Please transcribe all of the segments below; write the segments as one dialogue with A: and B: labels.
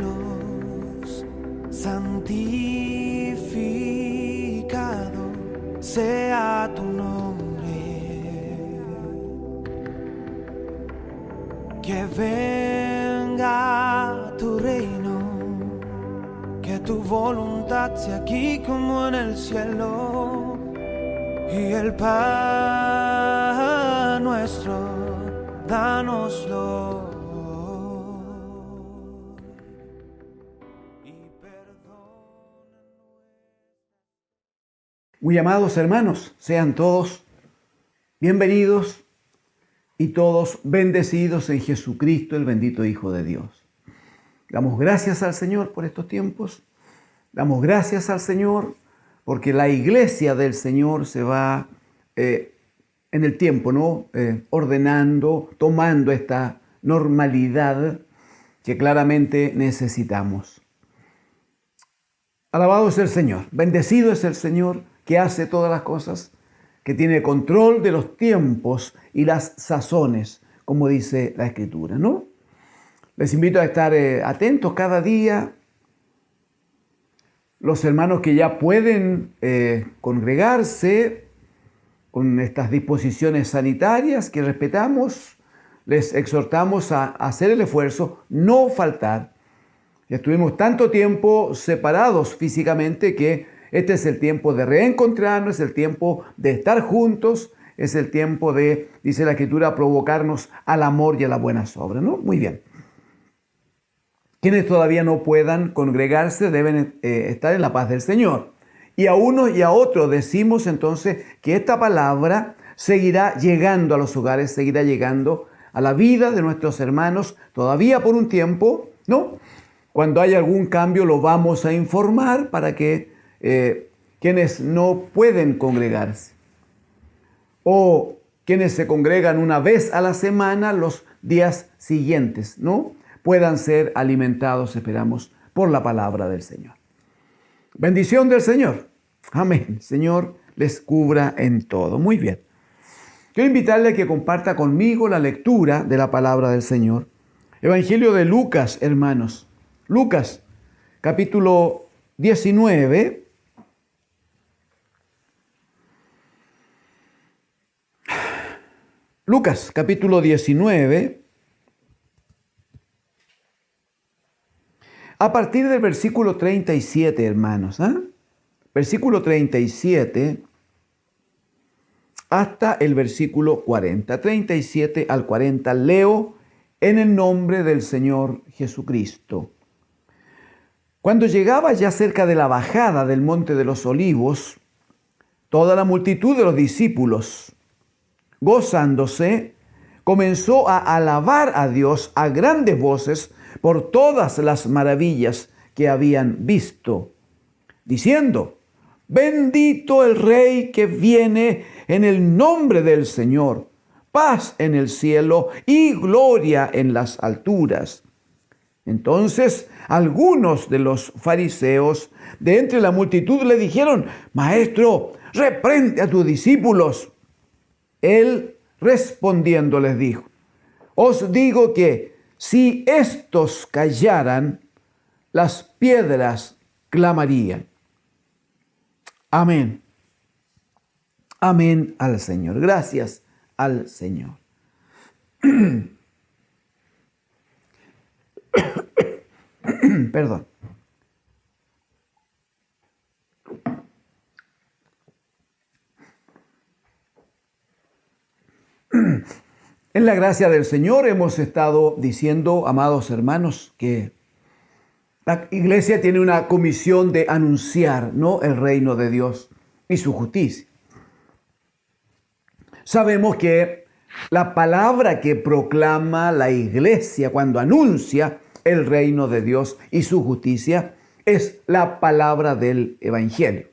A: cielos, santificado sea tu nombre. Que venga tu reino, que tu voluntad sea aquí como en el cielo. Y el pan nuestro, dánoslo.
B: Muy amados hermanos, sean todos bienvenidos y todos bendecidos en Jesucristo, el bendito Hijo de Dios. Damos gracias al Señor por estos tiempos. Damos gracias al Señor porque la iglesia del Señor se va en el tiempo, ¿no? Ordenando, tomando esta normalidad que claramente necesitamos. Alabado es el Señor, bendecido es el Señor que hace todas las cosas, que tiene control de los tiempos y las sazones, como dice la Escritura, ¿no? Les invito a estar atentos cada día. Los hermanos que ya pueden congregarse con estas disposiciones sanitarias que respetamos, les exhortamos a hacer el esfuerzo, no faltar. Ya estuvimos tanto tiempo separados físicamente que este es el tiempo de reencontrarnos, es el tiempo de estar juntos, es el tiempo de, dice la Escritura, provocarnos al amor y a la buena obras, ¿no? Muy bien. Quienes todavía no puedan congregarse deben estar en la paz del Señor. Y a unos y a otros decimos entonces que esta palabra seguirá llegando a los hogares, seguirá llegando a la vida de nuestros hermanos todavía por un tiempo, ¿no? Cuando haya algún cambio lo vamos a informar para que quienes no pueden congregarse o quienes se congregan una vez a la semana los días siguientes, ¿no? Puedan ser alimentados, esperamos, por la palabra del Señor. Bendición del Señor. Amén. Señor les cubra en todo. Muy bien. Quiero invitarle a que comparta conmigo la lectura de la palabra del Señor. Evangelio de Lucas, hermanos. Lucas, capítulo 19. Lucas, capítulo 19. A partir del versículo 37, hermanos. Versículo 37 hasta el versículo 40. 37 al 40. Leo en el nombre del Señor Jesucristo. Cuando llegaba ya cerca de la bajada del Monte de los Olivos, toda la multitud de los discípulos, gozándose, comenzó a alabar a Dios a grandes voces por todas las maravillas que habían visto, diciendo: bendito el Rey que viene en el nombre del Señor, paz en el cielo y gloria en las alturas. Entonces algunos de los fariseos de entre la multitud le dijeron: Maestro, reprende a tus discípulos. Él respondiendo les dijo: os digo que si estos callaran, las piedras clamarían. Amén. Amén al Señor. Gracias al Señor. Perdón. En la gracia del Señor hemos estado diciendo, amados hermanos, que la iglesia tiene una comisión de anunciar, ¿no?, el reino de Dios y su justicia. Sabemos que la palabra que proclama la iglesia cuando anuncia el reino de Dios y su justicia es la palabra del Evangelio.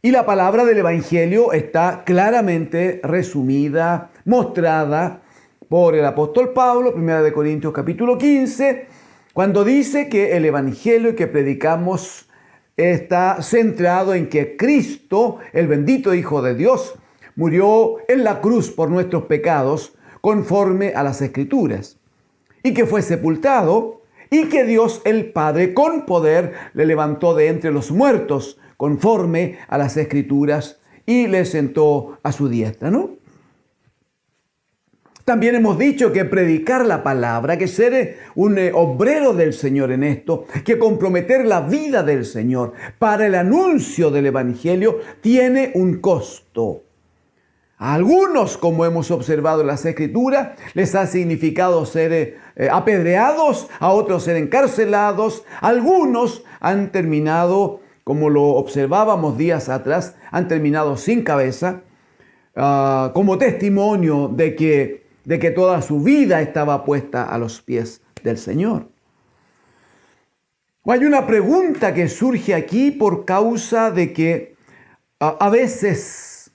B: Y la palabra del Evangelio está claramente resumida, mostrada por el apóstol Pablo, 1 Corintios capítulo 15, cuando dice que el Evangelio que predicamos está centrado en que Cristo, el bendito Hijo de Dios, murió en la cruz por nuestros pecados conforme a las Escrituras, y que fue sepultado y que Dios el Padre con poder le levantó de entre los muertos, conforme a las Escrituras, y le sentó a su diestra, ¿no? También hemos dicho que predicar la palabra, que ser un obrero del Señor en esto, que comprometer la vida del Señor para el anuncio del Evangelio tiene un costo. A algunos, como hemos observado en las Escrituras, les ha significado ser apedreados, a otros ser encarcelados. Algunos han terminado, como lo observábamos días atrás, han terminado sin cabeza, como testimonio de que toda su vida estaba puesta a los pies del Señor. Hay una pregunta que surge aquí por causa de que a veces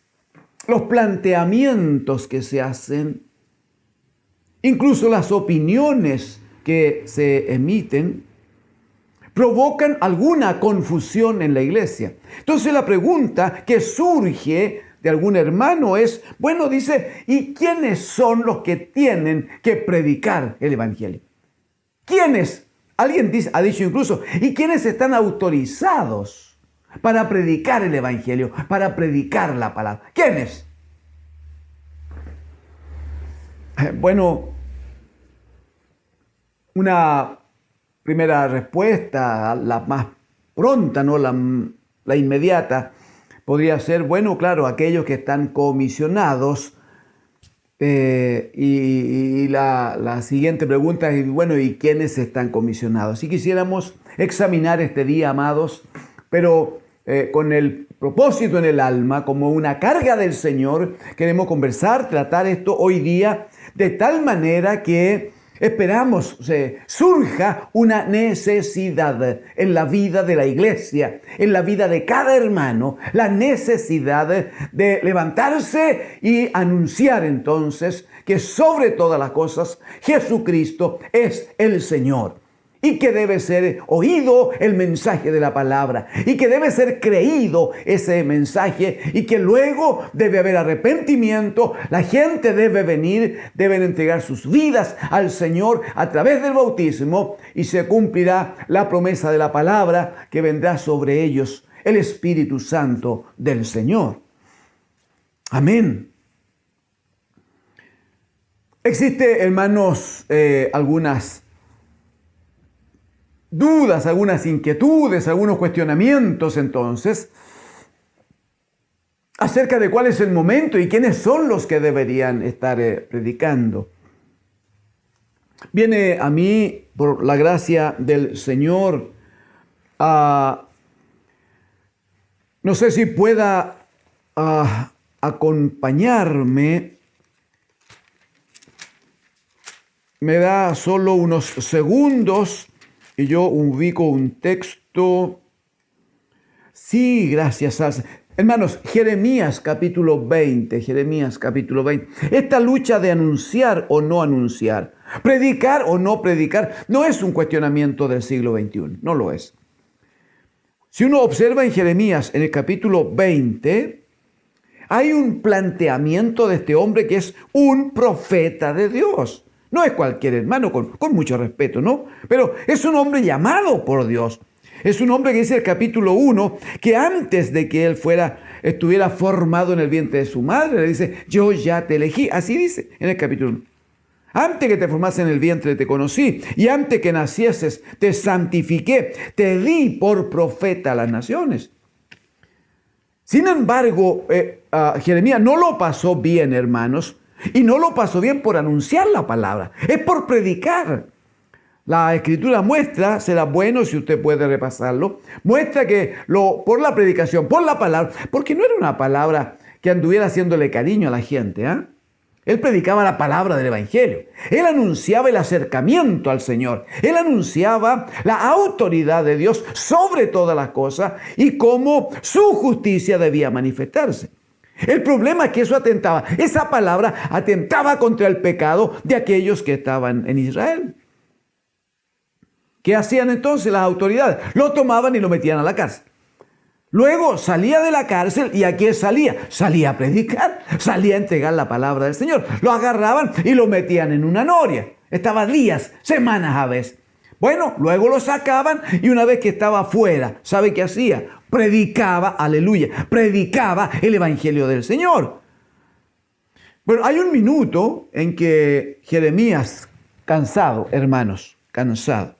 B: los planteamientos que se hacen, incluso las opiniones que se emiten, provocan alguna confusión en la iglesia. Entonces la pregunta que surge de algún hermano es, bueno, dice, ¿y quiénes son los que tienen que predicar el Evangelio? ¿Quiénes? Alguien ha dicho incluso, ¿y quiénes están autorizados para predicar el Evangelio, para predicar la palabra? ¿Quiénes? Bueno, una primera respuesta, la más pronta, no la inmediata, podría ser, bueno, claro, aquellos que están comisionados. Y la siguiente pregunta es, bueno, ¿y quiénes están comisionados? Si quisiéramos examinar este día, amados, pero con el propósito en el alma, como una carga del Señor, queremos conversar, tratar esto hoy día de tal manera que esperamos surja una necesidad en la vida de la iglesia, en la vida de cada hermano, la necesidad de levantarse y anunciar entonces que sobre todas las cosas Jesucristo es el Señor. Y que debe ser oído el mensaje de la palabra. Y que debe ser creído ese mensaje. Y que luego debe haber arrepentimiento. La gente debe venir, deben entregar sus vidas al Señor a través del bautismo. Y se cumplirá la promesa de la palabra que vendrá sobre ellos el Espíritu Santo del Señor. Amén. Existe, hermanos, algunas dudas, algunas inquietudes, algunos cuestionamientos entonces acerca de cuál es el momento y quiénes son los que deberían estar predicando. Viene a mí, por la gracia del Señor, no sé si pueda acompañarme. Me da solo unos segundos y yo ubico un texto. Sí, gracias al Señor. Hermanos, Jeremías capítulo 20, Jeremías capítulo 20. Esta lucha de anunciar o no anunciar, predicar o no predicar, no es un cuestionamiento del siglo XXI, no lo es. Si uno observa en Jeremías, en el capítulo 20, hay un planteamiento de este hombre que es un profeta de Dios. No es cualquier hermano, con mucho respeto, ¿no? Pero es un hombre llamado por Dios. Es un hombre que dice el capítulo 1, que antes de que él estuviera formado en el vientre de su madre, le dice, yo ya te elegí. Así dice en el capítulo 1. Antes que te formase en el vientre te conocí, y antes que nacieses te santifiqué, te di por profeta a las naciones. Sin embargo, Jeremías no lo pasó bien, hermanos, y no lo pasó bien por anunciar la palabra, es por predicar. La Escritura muestra, será bueno si usted puede repasarlo, muestra que por la predicación, por la palabra, porque no era una palabra que anduviera haciéndole cariño a la gente, ¿eh? Él predicaba la palabra del Evangelio. Él anunciaba el acercamiento al Señor. Él anunciaba la autoridad de Dios sobre todas las cosas y cómo su justicia debía manifestarse. El problema es que esa palabra atentaba contra el pecado de aquellos que estaban en Israel. ¿Qué hacían entonces las autoridades? Lo tomaban y lo metían a la cárcel. Luego salía de la cárcel y ¿a qué salía? Salía a predicar, salía a entregar la palabra del Señor. Lo agarraban y lo metían en una noria. Estaba días, semanas a veces. Bueno, luego lo sacaban y una vez que estaba afuera, ¿sabe qué hacía? Predicaba, aleluya, predicaba el Evangelio del Señor. Pero hay un minuto en que Jeremías, cansado, hermanos, cansado.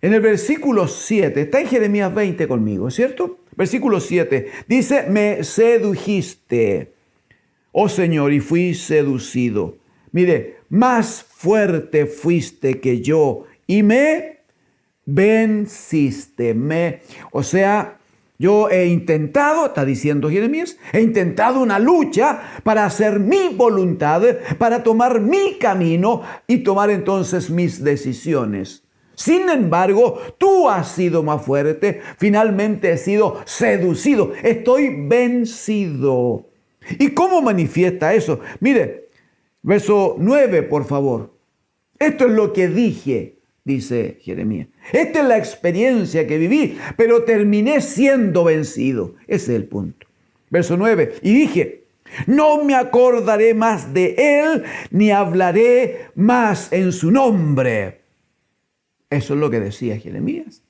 B: En el versículo 7, está en Jeremías 20 conmigo, ¿cierto? Versículo 7, dice, me sedujiste, oh Señor, y fui seducido. Mire, más fuerte fuiste que yo y me venciste. O sea, yo he intentado, está diciendo Jeremías, he intentado una lucha para hacer mi voluntad, para tomar mi camino y tomar entonces mis decisiones. Sin embargo, tú has sido más fuerte, finalmente he sido seducido, estoy vencido. ¿Y cómo manifiesta eso? Mire, verso 9, por favor. Esto es lo que dije, dice Jeremías. Esta es la experiencia que viví, pero terminé siendo vencido. Ese es el punto. Verso 9. Y dije, no me acordaré más de él, ni hablaré más en su nombre. Eso es lo que decía Jeremías.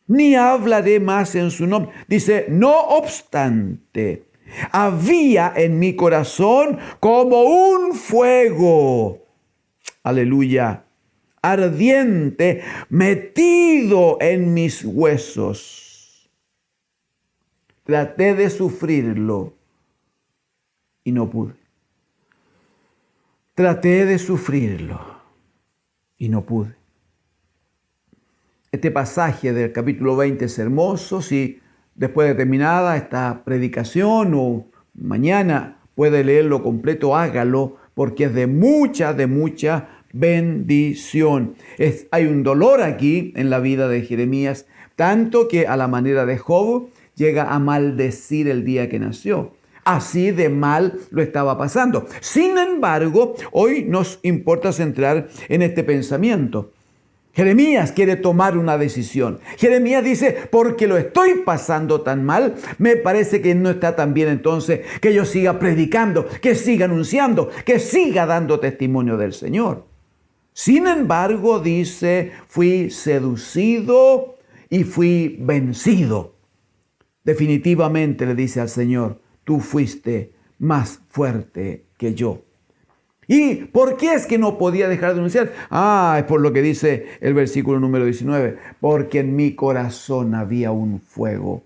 B: Ni hablaré más en su nombre. Dice, no obstante, había en mi corazón como un fuego, aleluya, ardiente, metido en mis huesos. Traté de sufrirlo y no pude. Traté de sufrirlo y no pude. Este pasaje del capítulo 20 es hermoso. Si después de terminada esta predicación o mañana puede leerlo completo, hágalo, porque es de mucha bendición. Hay un dolor aquí en la vida de Jeremías, tanto que a la manera de Job llega a maldecir el día que nació. Así de mal lo estaba pasando. Sin embargo, hoy nos importa centrar en este pensamiento. Jeremías quiere tomar una decisión. Jeremías dice, porque lo estoy pasando tan mal, me parece que no está tan bien entonces que yo siga predicando, que siga anunciando, que siga dando testimonio del Señor. Sin embargo, dice, fui seducido y fui vencido. Definitivamente le dice al Señor, tú fuiste más fuerte que yo. ¿Y por qué es que no podía dejar de anunciar? Es por lo que dice el versículo número 19. Porque en mi corazón había un fuego.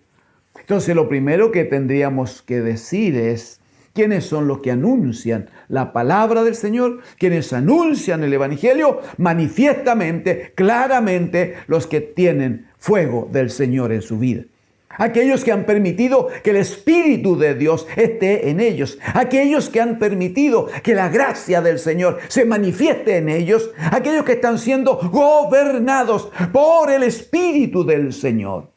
B: Entonces lo primero que tendríamos que decir es, ¿quiénes son los que anuncian la palabra del Señor? ¿Quiénes anuncian el Evangelio? Manifiestamente, claramente, los que tienen fuego del Señor en su vida. Aquellos que han permitido que el Espíritu de Dios esté en ellos. Aquellos que han permitido que la gracia del Señor se manifieste en ellos. Aquellos que están siendo gobernados por el Espíritu del Señor.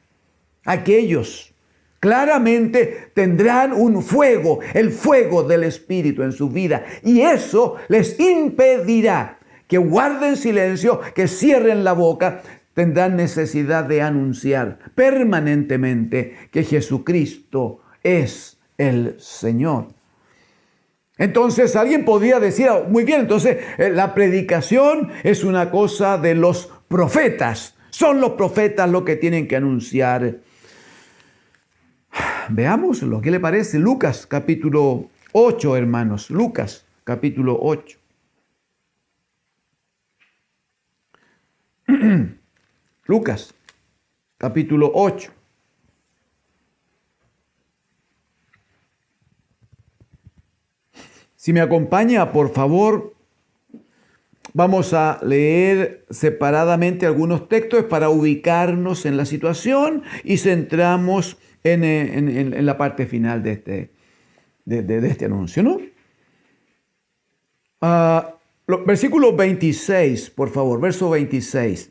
B: Aquellos claramente tendrán un fuego, el fuego del Espíritu en su vida. Y eso les impedirá que guarden silencio, que cierren la boca. Tendrán necesidad de anunciar permanentemente que Jesucristo es el Señor. Entonces alguien podría decir, muy bien, entonces la predicación es una cosa de los profetas. Son los profetas los que tienen que anunciar. Veamos lo que le parece. Lucas capítulo 8, hermanos. Lucas capítulo 8. Lucas, capítulo 8. Si me acompaña, por favor, vamos a leer separadamente algunos textos para ubicarnos en la situación y centramos en la parte final de este anuncio, ¿no? Versículo 26, por favor, verso 26.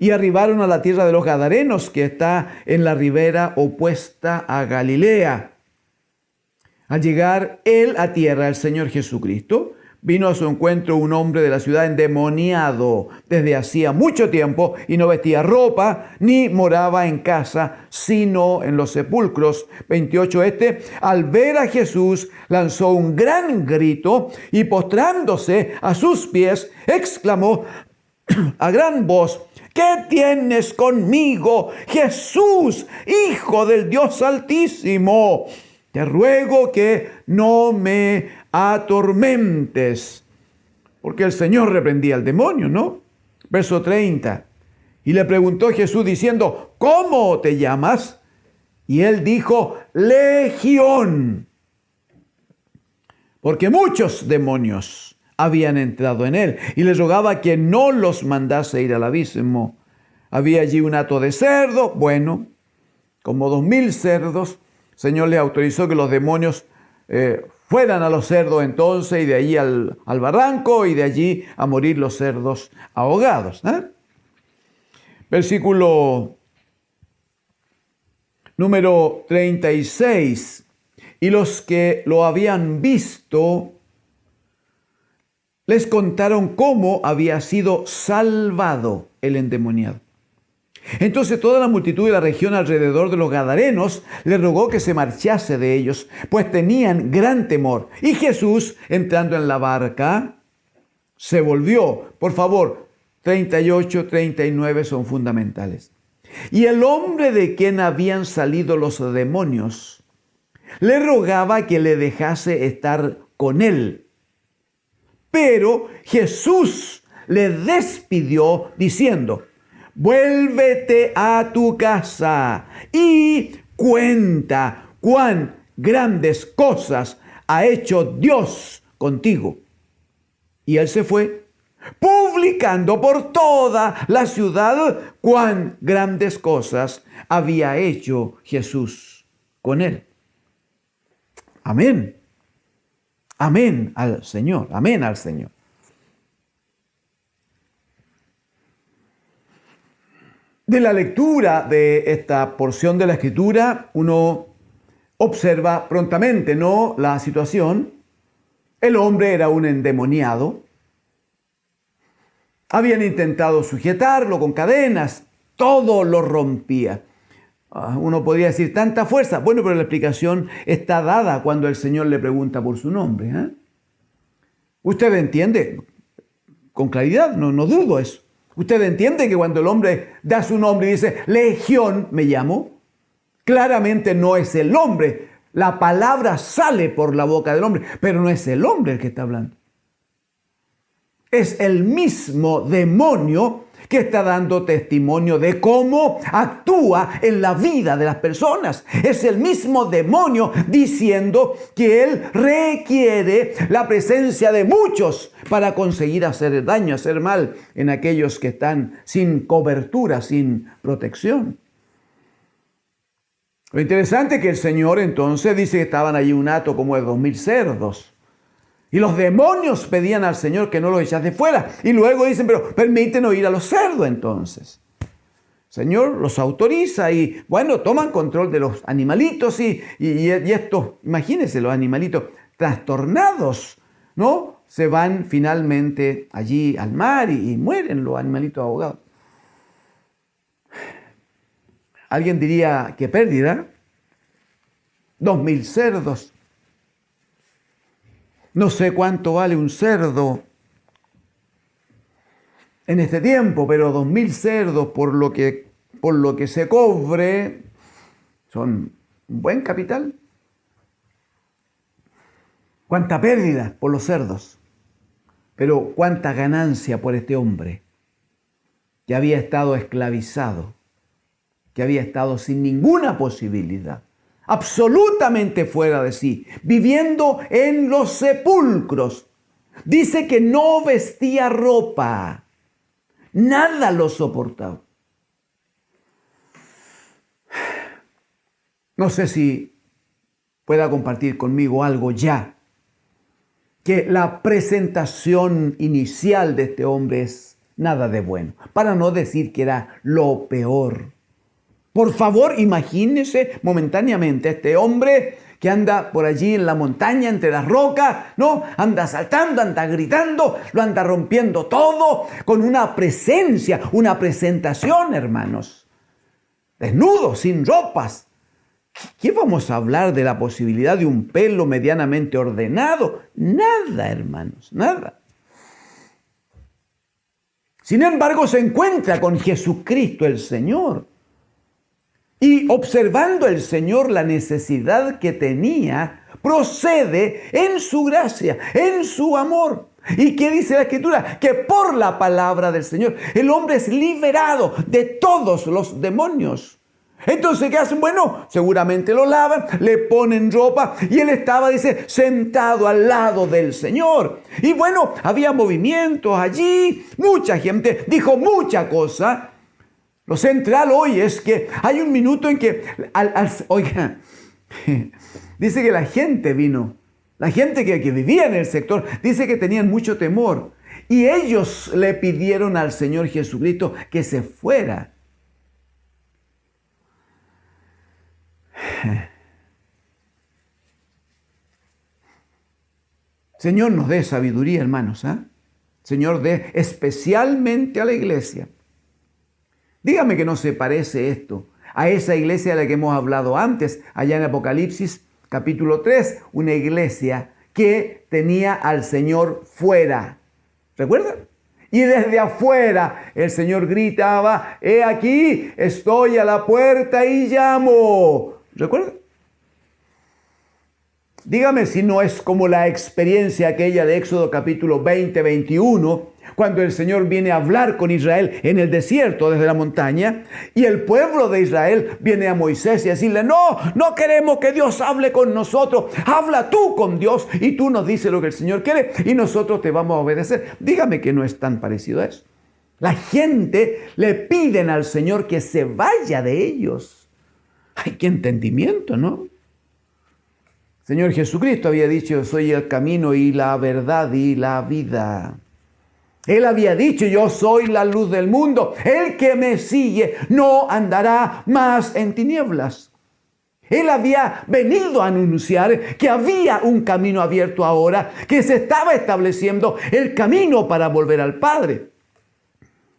B: Y arribaron a la tierra de los Gadarenos, que está en la ribera opuesta a Galilea. Al llegar él a tierra, el Señor Jesucristo, vino a su encuentro un hombre de la ciudad endemoniado desde hacía mucho tiempo y no vestía ropa ni moraba en casa, sino en los sepulcros. 28. Al ver a Jesús, lanzó un gran grito y postrándose a sus pies, exclamó: a gran voz: ¿qué tienes conmigo, Jesús, Hijo del Dios Altísimo? Te ruego que no me atormentes. Porque el Señor reprendía al demonio, ¿no? Verso 30. Y le preguntó Jesús diciendo: ¿cómo te llamas? Y él dijo: Legión. Porque muchos demonios habían entrado en él, y le rogaba que no los mandase ir al abismo. Había allí un hato de cerdo, bueno, como 2000 cerdos. El Señor le autorizó que los demonios fueran a los cerdos entonces, y de allí al barranco, y de allí a morir los cerdos ahogados. Versículo número 36. Y los que lo habían visto les contaron cómo había sido salvado el endemoniado. Entonces toda la multitud de la región alrededor de los Gadarenos le rogó que se marchase de ellos, pues tenían gran temor. Y Jesús, entrando en la barca, se volvió. Por favor, 38, 39 son fundamentales. Y el hombre de quien habían salido los demonios le rogaba que le dejase estar con él. Pero Jesús le despidió diciendo: vuélvete a tu casa y cuenta cuán grandes cosas ha hecho Dios contigo. Y él se fue, publicando por toda la ciudad cuán grandes cosas había hecho Jesús con él. Amén. Amén al Señor. Amén al Señor. De la lectura de esta porción de la Escritura, uno observa prontamente, ¿no?, la situación. El hombre era un endemoniado. Habían intentado sujetarlo con cadenas. Todo lo rompía. Uno podría decir, tanta fuerza. Bueno, pero la explicación está dada cuando el Señor le pregunta por su nombre. ¿Usted entiende? Con claridad, no dudo eso. ¿Usted entiende que cuando el hombre da su nombre y dice, Legión me llamo? Claramente no es el hombre. La palabra sale por la boca del hombre, pero no es el hombre el que está hablando. Es el mismo demonio que está dando testimonio de cómo actúa en la vida de las personas. Es el mismo demonio diciendo que él requiere la presencia de muchos para conseguir hacer daño, hacer mal en aquellos que están sin cobertura, sin protección. Lo interesante es que el Señor entonces dice que estaban allí un hato como de 2000 cerdos. Y los demonios pedían al Señor que no los echase fuera. Y luego dicen, pero permítenos ir a los cerdos entonces. El Señor los autoriza y, bueno, toman control de los animalitos y estos, imagínense, los animalitos trastornados, ¿no? Se van finalmente allí al mar y mueren los animalitos ahogados. Alguien diría, qué pérdida. 2000 cerdos. No sé cuánto vale un cerdo en este tiempo, pero 2000 cerdos por lo que se cobre son un buen capital. Cuánta pérdida por los cerdos, pero cuánta ganancia por este hombre que había estado esclavizado, que había estado sin ninguna posibilidad, absolutamente fuera de sí, viviendo en los sepulcros. Dice que no vestía ropa, nada lo soportaba. No sé si pueda compartir conmigo algo ya, que la presentación inicial de este hombre es nada de bueno, para no decir que era lo peor. Por favor, imagínese momentáneamente a este hombre que anda por allí en la montaña, entre las rocas, ¿no? Anda saltando, anda gritando, lo anda rompiendo todo, con una presencia, una presentación, hermanos. Desnudo, sin ropas. ¿Qué vamos a hablar de la posibilidad de un pelo medianamente ordenado? Nada, hermanos, nada. Sin embargo, se encuentra con Jesucristo el Señor. Y observando el Señor la necesidad que tenía, procede en su gracia, en su amor. ¿Y qué dice la Escritura? Que por la palabra del Señor el hombre es liberado de todos los demonios. Entonces, ¿qué hacen? Bueno, seguramente lo lavan, le ponen ropa y él estaba, dice, sentado al lado del Señor. Y bueno, había movimientos allí, mucha gente dijo mucha cosa. Lo central hoy es que hay un minuto en que, oiga, dice que la gente vino, la gente que vivía en el sector, dice que tenían mucho temor. Y ellos le pidieron al Señor Jesucristo que se fuera. Señor nos dé sabiduría, hermanos, ¿eh? Señor dé especialmente a la iglesia. Dígame que no se parece esto a esa iglesia de la que hemos hablado antes, allá en Apocalipsis capítulo 3, una iglesia que tenía al Señor fuera. ¿Recuerdan? Y desde afuera el Señor gritaba, he aquí, estoy a la puerta y llamo. ¿Recuerdan? Dígame si no es como la experiencia aquella de Éxodo capítulo 20, 21, cuando el Señor viene a hablar con Israel en el desierto desde la montaña, y el pueblo de Israel viene a Moisés y a decirle, no queremos que Dios hable con nosotros, habla tú con Dios y tú nos dices lo que el Señor quiere y nosotros te vamos a obedecer. Dígame que no es tan parecido a eso. La gente le piden al Señor que se vaya de ellos. ¡Ay, qué entendimiento!, ¿no? Señor Jesucristo había dicho, yo soy el camino y la verdad y la vida. Él había dicho, yo soy la luz del mundo. El que me sigue no andará más en tinieblas. Él había venido a anunciar que había un camino abierto ahora, que se estaba estableciendo el camino para volver al Padre.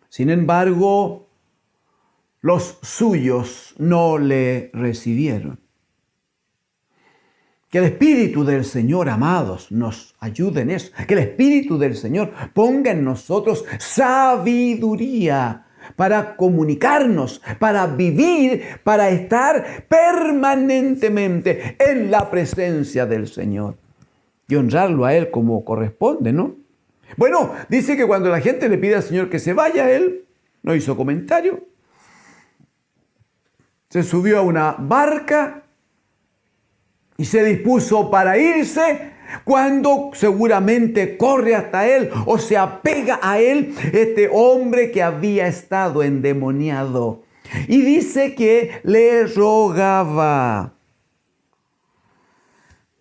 B: Sin embargo, los suyos no le recibieron. Que el Espíritu del Señor, amados, nos ayude en eso. Que el Espíritu del Señor ponga en nosotros sabiduría para comunicarnos, para vivir, para estar permanentemente en la presencia del Señor. Y honrarlo a Él como corresponde, ¿no? Bueno, dice que cuando la gente le pide al Señor que se vaya, Él no hizo comentario. Se subió a una barca y se dispuso para irse, cuando seguramente corre hasta él o se apega a él este hombre que había estado endemoniado. Y dice que le rogaba.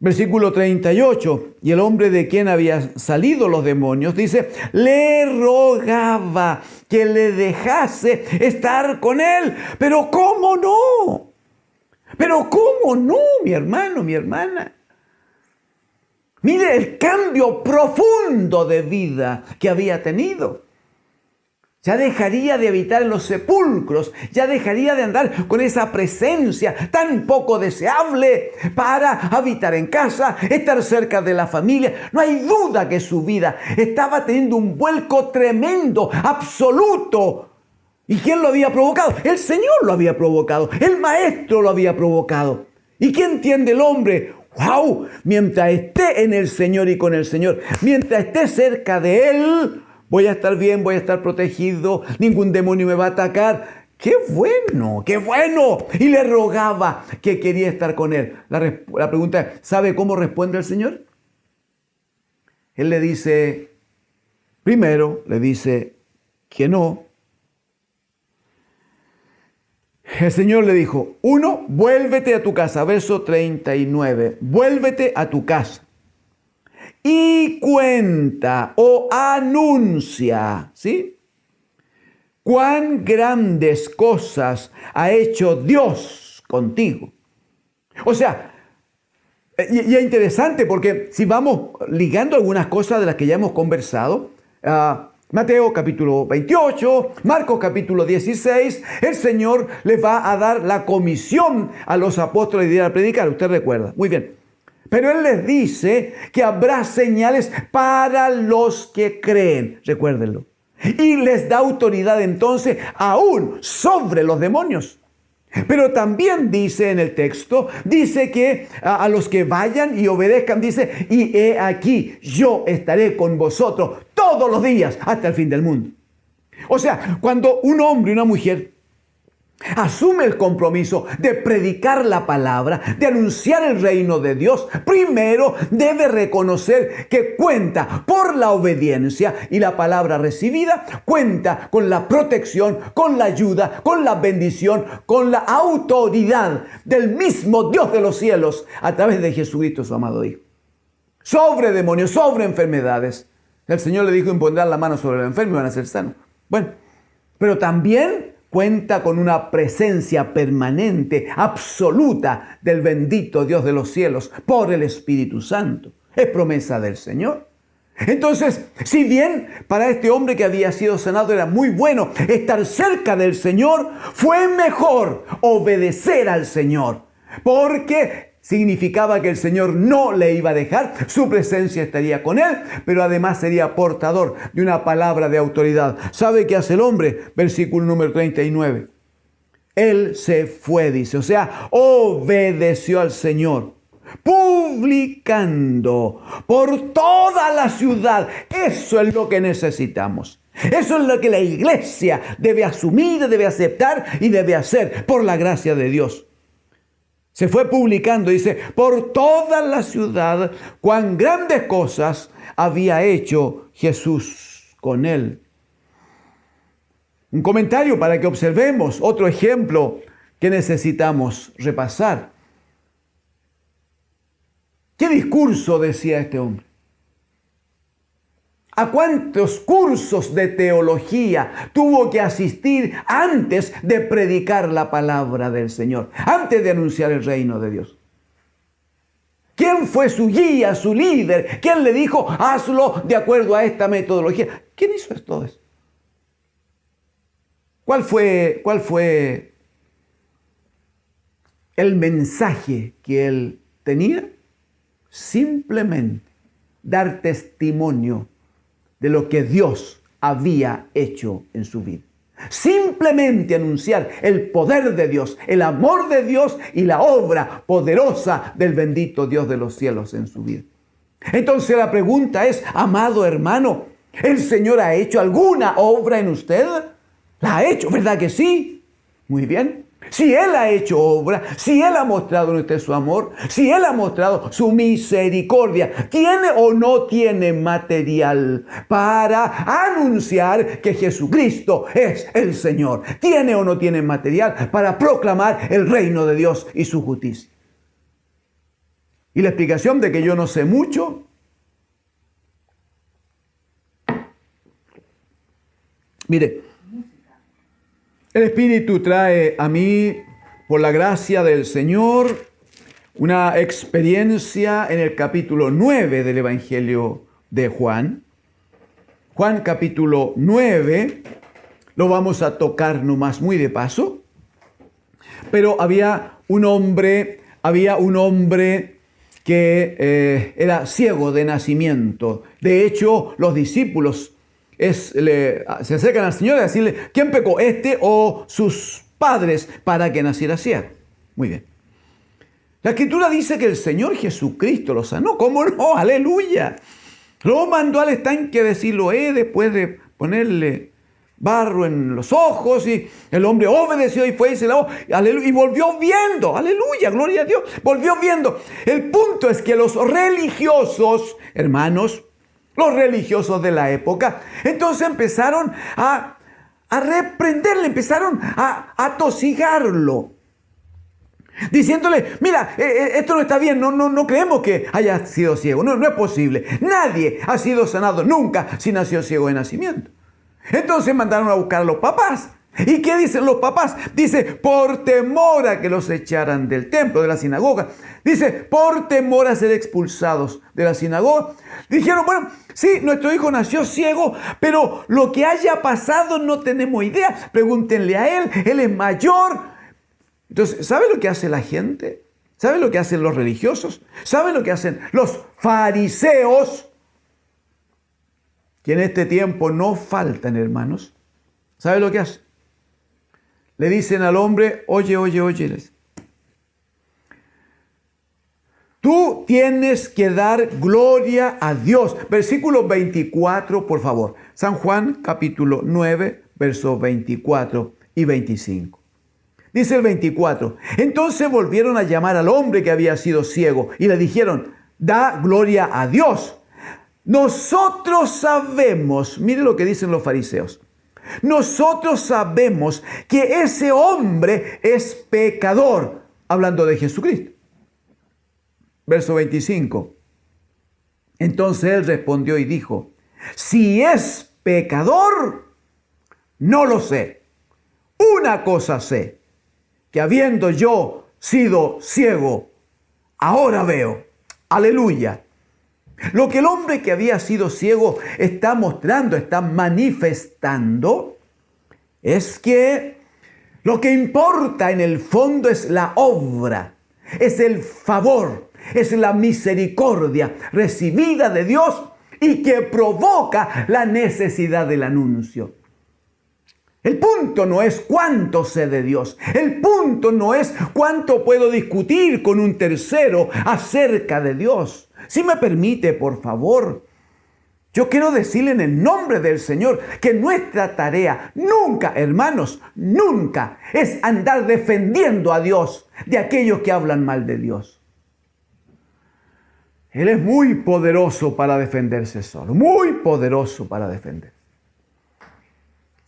B: Versículo 38, y el hombre de quien habían salido los demonios, dice, le rogaba que le dejase estar con él. Pero ¿cómo no? Pero ¿cómo no, mi hermano, mi hermana? Mire el cambio profundo de vida que había tenido. Ya dejaría de habitar en los sepulcros, ya dejaría de andar con esa presencia tan poco deseable para habitar en casa, estar cerca de la familia. No hay duda que su vida estaba teniendo un vuelco tremendo, absoluto. ¿Y quién lo había provocado? El Señor lo había provocado, el Maestro lo había provocado. ¿Y qué entiende el hombre? ¡Wow! Mientras esté en el Señor y con el Señor, mientras esté cerca de Él, voy a estar bien, voy a estar protegido, ningún demonio me va a atacar. ¡Qué bueno! ¡Qué bueno! Y le rogaba que quería estar con Él. La pregunta es, ¿sabe cómo responde el Señor? Él le dice, primero le dice que no. El Señor le dijo, 1, vuélvete a tu casa, verso 39, vuélvete a tu casa y cuenta o anuncia, ¿sí? Cuán grandes cosas ha hecho Dios contigo. O sea, y es interesante porque si vamos ligando algunas cosas de las que ya hemos conversado, Mateo capítulo 28, Marcos capítulo 16, el Señor les va a dar la comisión a los apóstoles de ir a predicar, usted recuerda, muy bien. Pero Él les dice que habrá señales para los que creen, recuérdenlo. Y les da autoridad entonces aún sobre los demonios. Pero también dice en el texto, dice que a los que vayan y obedezcan, dice, y he aquí, yo estaré con vosotros todos los días hasta el fin del mundo. O sea, cuando un hombre y una mujer asume el compromiso de predicar la palabra, de anunciar el reino de Dios, primero debe reconocer que cuenta por la obediencia y la palabra recibida, cuenta con la protección, con la ayuda, con la bendición, con la autoridad del mismo Dios de los cielos a través de Jesucristo, su amado Hijo. Sobre demonios, sobre enfermedades. El Señor le dijo: impondrán la mano sobre el enfermo y van a ser sanos. Bueno, pero también cuenta con una presencia permanente, absoluta del bendito Dios de los cielos por el Espíritu Santo. Es promesa del Señor. Entonces, si bien para este hombre que había sido sanado era muy bueno estar cerca del Señor, fue mejor obedecer al Señor, porque significaba que el Señor no le iba a dejar, su presencia estaría con él, pero además sería portador de una palabra de autoridad. ¿Sabe qué hace el hombre? Versículo número 39. Él se fue, dice, o sea, obedeció al Señor, publicando por toda la ciudad. Eso es lo que necesitamos. Eso es lo que la iglesia debe asumir, debe aceptar y debe hacer por la gracia de Dios. Se fue publicando, dice, por toda la ciudad, cuán grandes cosas había hecho Jesús con él. Un comentario para que observemos otro ejemplo que necesitamos repasar. ¿Qué discurso decía este hombre? ¿A cuántos cursos de teología tuvo que asistir antes de predicar la palabra del Señor, antes de anunciar el reino de Dios? ¿Quién fue su guía, su líder? ¿Quién le dijo, hazlo de acuerdo a esta metodología? ¿Quién hizo todo eso? ¿Cuál fue el mensaje que él tenía? Simplemente dar testimonio de lo que Dios había hecho en su vida. Simplemente anunciar el poder de Dios, el amor de Dios y la obra poderosa del bendito Dios de los cielos en su vida. Entonces la pregunta es, amado hermano, ¿el Señor ha hecho alguna obra en usted? ¿La ha hecho? ¿Verdad que sí? Muy bien. Si Él ha hecho obra, si Él ha mostrado en usted su amor, si Él ha mostrado su misericordia, ¿tiene o no tiene material para anunciar que Jesucristo es el Señor? ¿Tiene o no tiene material para proclamar el reino de Dios y su justicia? Y la explicación de que yo no sé mucho, mire, el Espíritu trae a mí, por la gracia del Señor, una experiencia en el capítulo 9 del Evangelio de Juan. Juan capítulo 9, lo vamos a tocar nomás muy de paso. Pero había un hombre que era ciego de nacimiento. De hecho, los discípulos se acercan al Señor a decirle, ¿quién pecó, este o sus padres, para que naciera ciego? Muy bien. La Escritura dice que el Señor Jesucristo lo sanó. ¿Cómo no? ¡Aleluya! Lo mandó al estanque de Siloé después de ponerle barro en los ojos, y el hombre obedeció y fue y se lavó, aleluya, y volvió viendo, aleluya, gloria a Dios, volvió viendo. El punto es que los religiosos, hermanos, los religiosos de la época, entonces empezaron a reprenderle, empezaron a atosigarlo, diciéndole, mira, esto no está bien, no creemos que haya sido ciego, no es posible. Nadie ha sido sanado nunca si nació ciego de nacimiento. Entonces mandaron a buscar a los papás. ¿Y qué dicen los papás? Dice, por temor a que los echaran del templo, de la sinagoga. Dice, por temor a ser expulsados de la sinagoga. Dijeron, bueno, sí, nuestro hijo nació ciego, pero lo que haya pasado no tenemos idea. Pregúntenle a él es mayor. Entonces, ¿sabe lo que hace la gente? ¿Sabe lo que hacen los religiosos? ¿Sabe lo que hacen los fariseos? que en este tiempo no faltan, hermanos, ¿sabe lo que hace? Le dicen al hombre, oye, tú tienes que dar gloria a Dios. Versículo 24, por favor. San Juan, capítulo 9, versos 24 y 25. Dice el 24, entonces volvieron a llamar al hombre que había sido ciego y le dijeron, da gloria a Dios. Nosotros sabemos, mire lo que dicen los fariseos, nosotros sabemos que ese hombre es pecador, hablando de Jesucristo. Verso 25. Entonces él respondió y dijo, si es pecador, no lo sé. Una cosa sé, que habiendo yo sido ciego, ahora veo. Aleluya. Lo que el hombre que había sido ciego está mostrando, está manifestando, es que lo que importa en el fondo es la obra, es el favor, es la misericordia recibida de Dios y que provoca la necesidad del anuncio. El punto no es cuánto sé de Dios. El punto no es cuánto puedo discutir con un tercero acerca de Dios. Si me permite, por favor, yo quiero decirle en el nombre del Señor que nuestra tarea nunca, hermanos, nunca es andar defendiendo a Dios de aquellos que hablan mal de Dios. Él es muy poderoso para defenderse solo, muy poderoso para defenderse.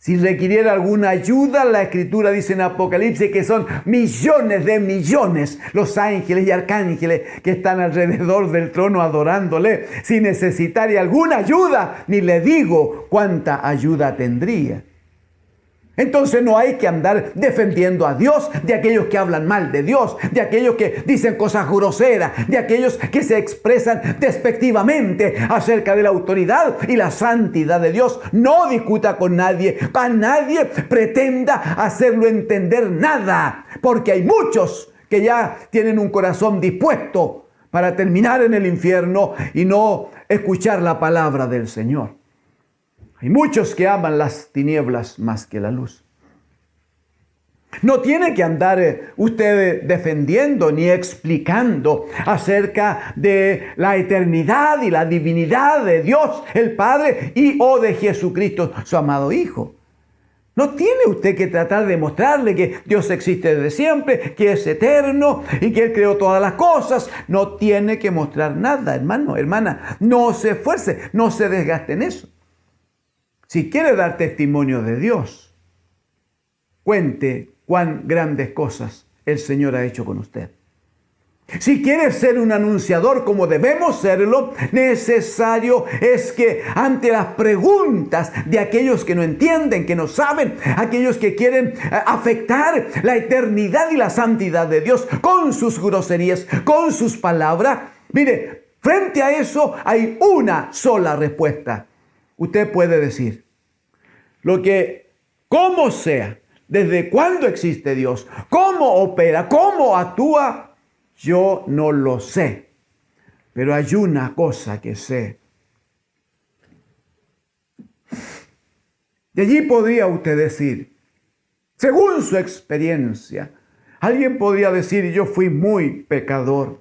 B: Si requiriera alguna ayuda, la Escritura dice en Apocalipsis que son millones de millones los ángeles y arcángeles que están alrededor del trono adorándole. Si necesitaría alguna ayuda, ni le digo cuánta ayuda tendría. Entonces no hay que andar defendiendo a Dios de aquellos que hablan mal de Dios, de aquellos que dicen cosas groseras, de aquellos que se expresan despectivamente acerca de la autoridad y la santidad de Dios. No discuta con nadie, a nadie pretenda hacerlo entender nada, porque hay muchos que ya tienen un corazón dispuesto para terminar en el infierno y no escuchar la palabra del Señor. Hay muchos que aman las tinieblas más que la luz. No tiene que andar usted defendiendo ni explicando acerca de la eternidad y la divinidad de Dios, el Padre, y o de Jesucristo, su amado Hijo. No tiene usted que tratar de mostrarle que Dios existe desde siempre, que es eterno y que Él creó todas las cosas. No tiene que mostrar nada, hermano, hermana. No se esfuerce, no se desgaste en eso. Si quiere dar testimonio de Dios, cuente cuán grandes cosas el Señor ha hecho con usted. Si quiere ser un anunciador como debemos serlo, necesario es que ante las preguntas de aquellos que no entienden, que no saben, aquellos que quieren afectar la eternidad y la santidad de Dios con sus groserías, con sus palabras, mire, frente a eso hay una sola respuesta. Usted puede decir, como sea, desde cuándo existe Dios, cómo opera, cómo actúa, yo no lo sé. Pero hay una cosa que sé. De allí podría usted decir, según su experiencia, alguien podría decir, yo fui muy pecador,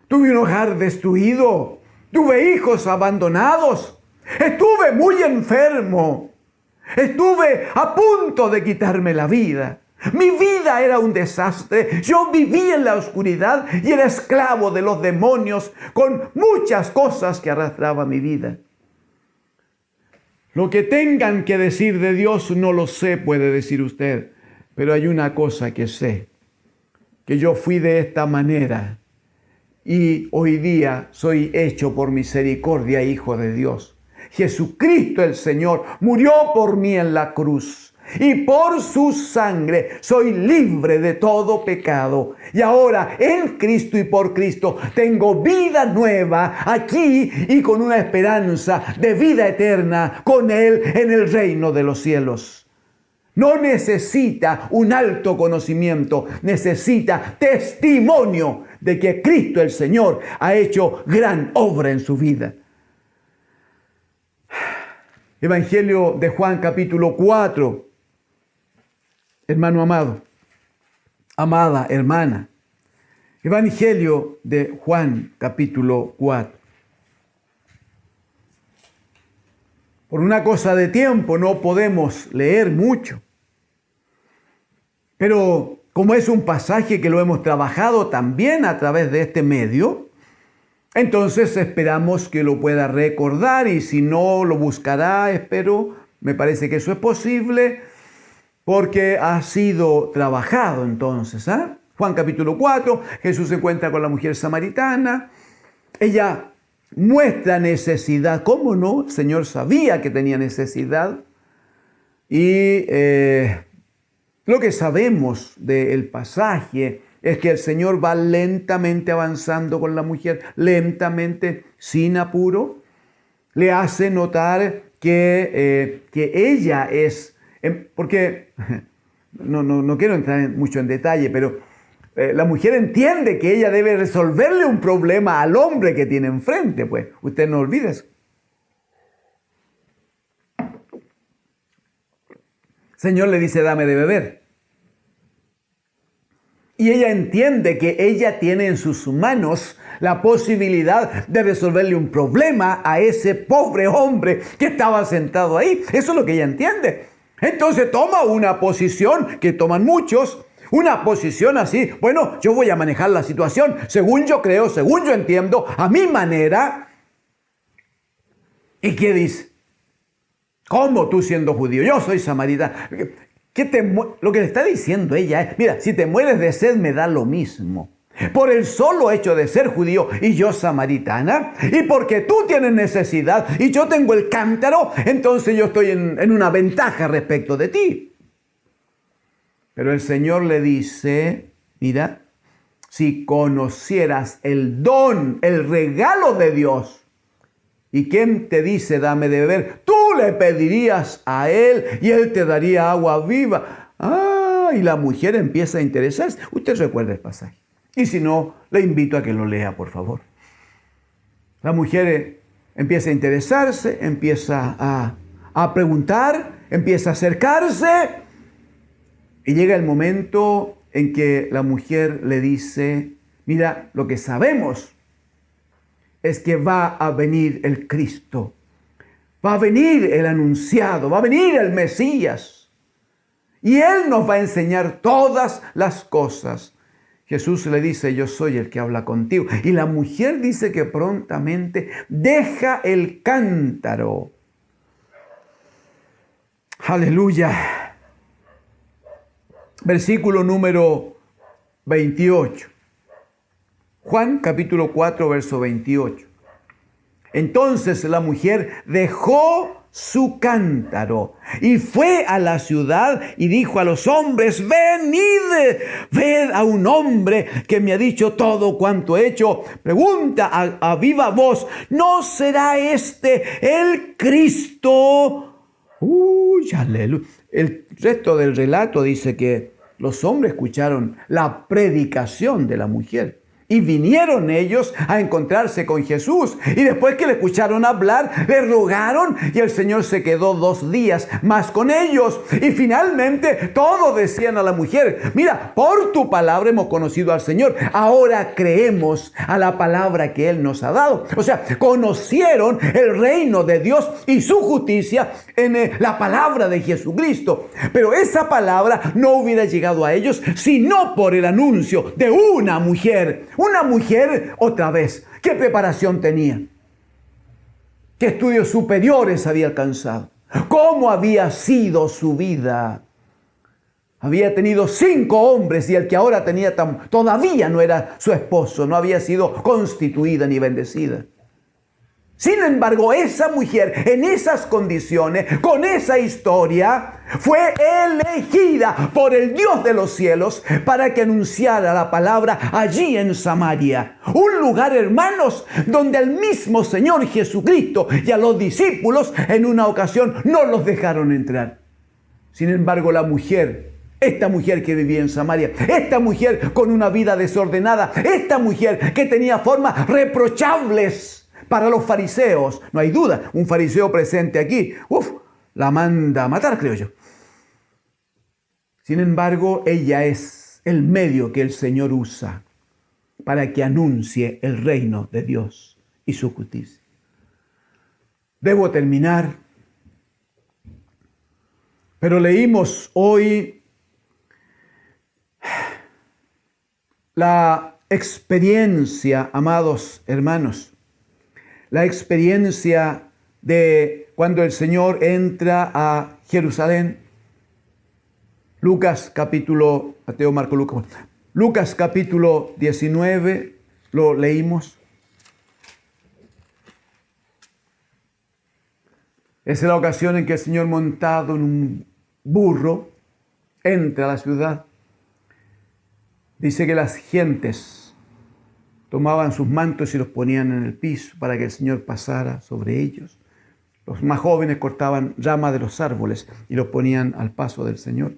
B: tuve un hogar destruido, tuve hijos abandonados, estuve muy enfermo, estuve a punto de quitarme la vida. Mi vida era un desastre. Yo vivía en la oscuridad y era esclavo de los demonios con muchas cosas que arrastraba mi vida. Lo que tengan que decir de Dios no lo sé, puede decir usted. Pero hay una cosa que sé, que yo fui de esta manera y hoy día soy hecho por misericordia hijo de Dios. Jesucristo el Señor murió por mí en la cruz y por su sangre soy libre de todo pecado. Y ahora en Cristo y por Cristo tengo vida nueva aquí y con una esperanza de vida eterna con Él en el reino de los cielos. No necesita un alto conocimiento, necesita testimonio de que Cristo el Señor ha hecho gran obra en su vida. Evangelio de Juan capítulo 4. Hermano amado, amada hermana. Evangelio de Juan capítulo 4. Por una cosa de tiempo no podemos leer mucho. Pero como es un pasaje que lo hemos trabajado también a través de este medio, entonces esperamos que lo pueda recordar, y si no lo buscará, me parece que eso es posible porque ha sido trabajado entonces. Juan capítulo 4, Jesús se encuentra con la mujer samaritana. Ella muestra necesidad. ¿Cómo no? El Señor sabía que tenía necesidad. Y lo que sabemos del pasaje es que el Señor va lentamente avanzando con la mujer, lentamente, sin apuro. Le hace notar que ella es, porque no quiero entrar mucho en detalle, pero la mujer entiende que ella debe resolverle un problema al hombre que tiene enfrente, pues. Usted no olvide eso. Señor le dice, dame de beber. Y ella entiende que ella tiene en sus manos la posibilidad de resolverle un problema a ese pobre hombre que estaba sentado ahí. Eso es lo que ella entiende. Entonces toma una posición que toman muchos, una posición así. Bueno, yo voy a manejar la situación según yo creo, según yo entiendo, a mi manera. ¿Y qué dice? ¿Cómo tú siendo judío? Yo soy samaritana. Lo que le está diciendo ella es, mira, si te mueres de sed me da lo mismo. Por el solo hecho de ser judío y yo samaritana, y porque tú tienes necesidad y yo tengo el cántaro, entonces yo estoy en una ventaja respecto de ti. Pero el Señor le dice, mira, si conocieras el don, el regalo de Dios, ¿y quién te dice dame de beber? Tú le pedirías a Él y Él te daría agua viva. Y la mujer empieza a interesarse. Usted recuerda el pasaje. Y si no, le invito a que lo lea, por favor. La mujer empieza a interesarse, empieza a preguntar, empieza a acercarse. Y llega el momento en que la mujer le dice, mira, lo que sabemos es que va a venir el Cristo, va a venir el anunciado, va a venir el Mesías, y Él nos va a enseñar todas las cosas. Jesús le dice, yo soy el que habla contigo. Y la mujer dice que prontamente deja el cántaro. Aleluya. Versículo número 28. Juan capítulo 4, verso 28. Entonces la mujer dejó su cántaro y fue a la ciudad y dijo a los hombres, venid, ved a un hombre que me ha dicho todo cuanto he hecho. Pregunta a viva voz, ¿no será este el Cristo? Aleluya. El resto del relato dice que los hombres escucharon la predicación de la mujer. Y vinieron ellos a encontrarse con Jesús. Y después que le escucharon hablar, le rogaron. Y el Señor se quedó 2 días más con ellos. Y finalmente todos decían a la mujer, mira, por tu palabra hemos conocido al Señor. Ahora creemos a la palabra que Él nos ha dado. O sea, conocieron el reino de Dios y su justicia en la palabra de Jesucristo. Pero esa palabra no hubiera llegado a ellos sino por el anuncio de una mujer. Una mujer, otra vez, ¿qué preparación tenía? ¿Qué estudios superiores había alcanzado? ¿Cómo había sido su vida? Había tenido 5 hombres y el que ahora tenía todavía no era su esposo, no había sido constituida ni bendecida. Sin embargo, esa mujer en esas condiciones, con esa historia, fue elegida por el Dios de los cielos para que anunciara la palabra allí en Samaria. Un lugar, hermanos, donde el mismo Señor Jesucristo y a los discípulos en una ocasión no los dejaron entrar. Sin embargo, la mujer, esta mujer que vivía en Samaria, esta mujer con una vida desordenada, esta mujer que tenía formas reprochables, para los fariseos. No hay duda, un fariseo presente aquí, la manda a matar, creo yo. Sin embargo, ella es el medio que el Señor usa para que anuncie el reino de Dios y su justicia. Debo terminar, pero leímos hoy la experiencia, amados hermanos, la experiencia de cuando el Señor entra a Jerusalén. Lucas capítulo 19, lo leímos. Esa es la ocasión en que el Señor, montado en un burro, entra a la ciudad. Dice que las gentes tomaban sus mantos y los ponían en el piso para que el Señor pasara sobre ellos. Los más jóvenes cortaban ramas de los árboles y los ponían al paso del Señor.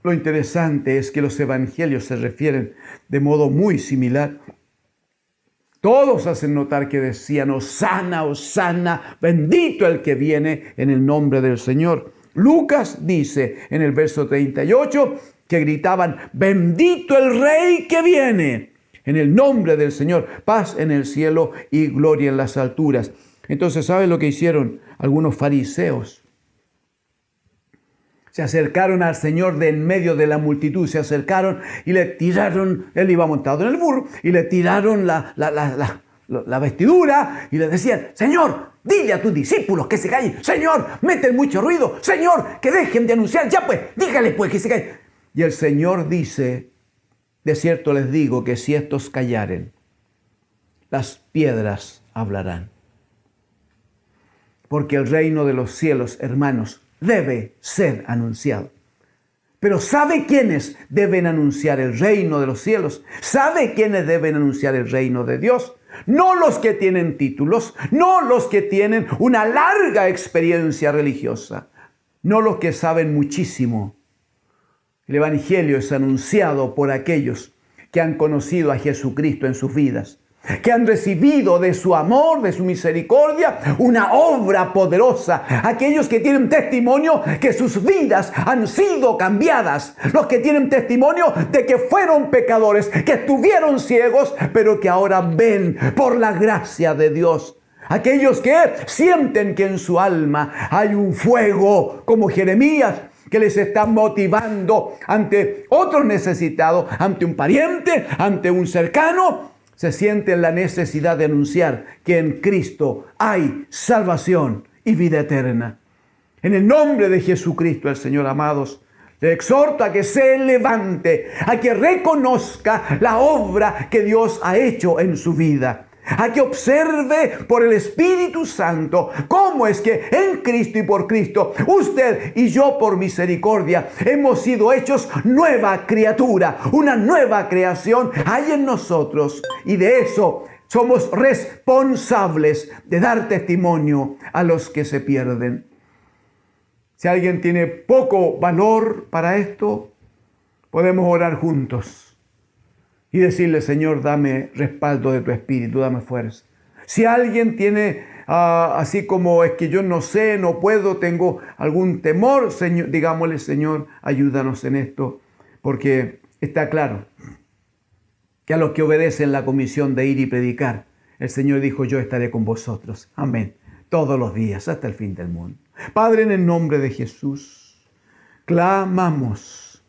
B: Lo interesante es que los evangelios se refieren de modo muy similar. Todos hacen notar que decían: Hosana, Hosana, bendito el que viene en el nombre del Señor. Lucas dice en el verso 38 que gritaban: bendito el Rey que viene en el nombre del Señor, paz en el cielo y gloria en las alturas. Entonces, ¿saben lo que hicieron algunos fariseos? Se acercaron al Señor de en medio de la multitud, se acercaron y le tiraron, él iba montado en el burro, y le tiraron la vestidura y le decían: Señor, dile a tus discípulos que se callen. Señor, meten mucho ruido. Señor, que dejen de anunciar. Ya pues, dígale pues que se callen. Y el Señor dice: de cierto les digo que si estos callaren, las piedras hablarán. Porque el reino de los cielos, hermanos, debe ser anunciado. Pero ¿sabe quiénes deben anunciar el reino de los cielos? ¿Sabe quiénes deben anunciar el reino de Dios? No los que tienen títulos, no los que tienen una larga experiencia religiosa, no los que saben muchísimo. El evangelio es anunciado por aquellos que han conocido a Jesucristo en sus vidas, que han recibido de su amor, de su misericordia, una obra poderosa. Aquellos que tienen testimonio que sus vidas han sido cambiadas. Los que tienen testimonio de que fueron pecadores, que estuvieron ciegos, pero que ahora ven por la gracia de Dios. Aquellos que sienten que en su alma hay un fuego, como Jeremías, que les está motivando ante otros necesitados, ante un pariente, ante un cercano. Se sienten la necesidad de anunciar que en Cristo hay salvación y vida eterna. En el nombre de Jesucristo, el Señor, amados, le exhorto a que se levante, a que reconozca la obra que Dios ha hecho en su vida, a que observe por el Espíritu Santo cómo es que en Cristo y por Cristo, usted y yo por misericordia hemos sido hechos nueva criatura, una nueva creación hay en nosotros, y de eso somos responsables de dar testimonio a los que se pierden. Si alguien tiene poco valor para esto, podemos orar juntos y decirle: Señor, dame respaldo de tu Espíritu, dame fuerza. Si alguien tiene así como es que yo no sé, no puedo, tengo algún temor, Señor, digámosle: Señor, ayúdanos en esto, porque está claro que a los que obedecen la comisión de ir y predicar, el Señor dijo: yo estaré con vosotros. Amén. Todos los días, hasta el fin del mundo. Padre, en el nombre de Jesús, clamamos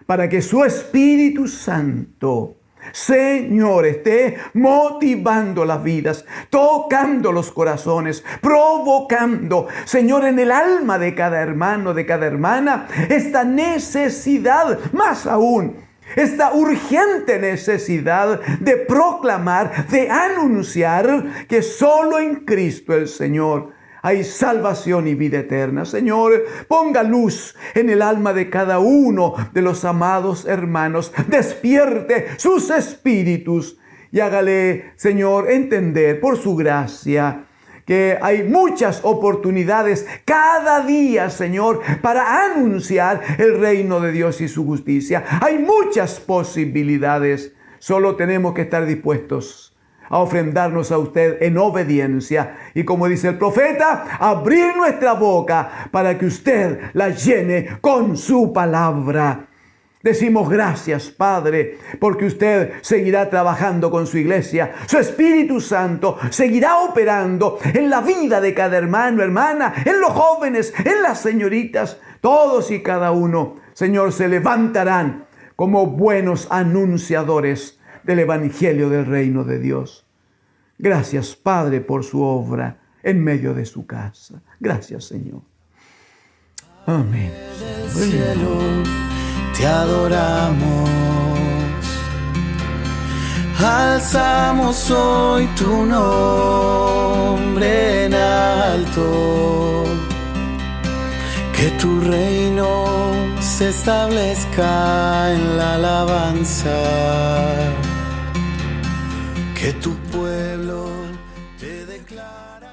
B: para que su Espíritu Santo, Señor, esté motivando las vidas, tocando los corazones, provocando, Señor, en el alma de cada hermano, de cada hermana, esta necesidad, más aún, esta urgente necesidad de proclamar, de anunciar que solo en Cristo el Señor hay salvación y vida eterna. Señor, ponga luz en el alma de cada uno de los amados hermanos. Despierte sus espíritus y hágale, Señor, entender por su gracia que hay muchas oportunidades cada día, Señor, para anunciar el reino de Dios y su justicia. Hay muchas posibilidades. Solo tenemos que estar dispuestos a ofrendarnos a usted en obediencia. Y como dice el profeta, abrir nuestra boca para que usted la llene con su palabra. Decimos gracias, Padre, porque usted seguirá trabajando con su iglesia. Su Espíritu Santo seguirá operando en la vida de cada hermano, hermana, en los jóvenes, en las señoritas. Todos y cada uno, Señor, se levantarán como buenos anunciadores del Evangelio del Reino de Dios. Gracias, Padre, por su obra en medio de su casa. Gracias, Señor. Amén.
A: Te adoramos, alzamos hoy tu nombre en alto, que tu reino se establezca en la alabanza, que tu pueblo te declara.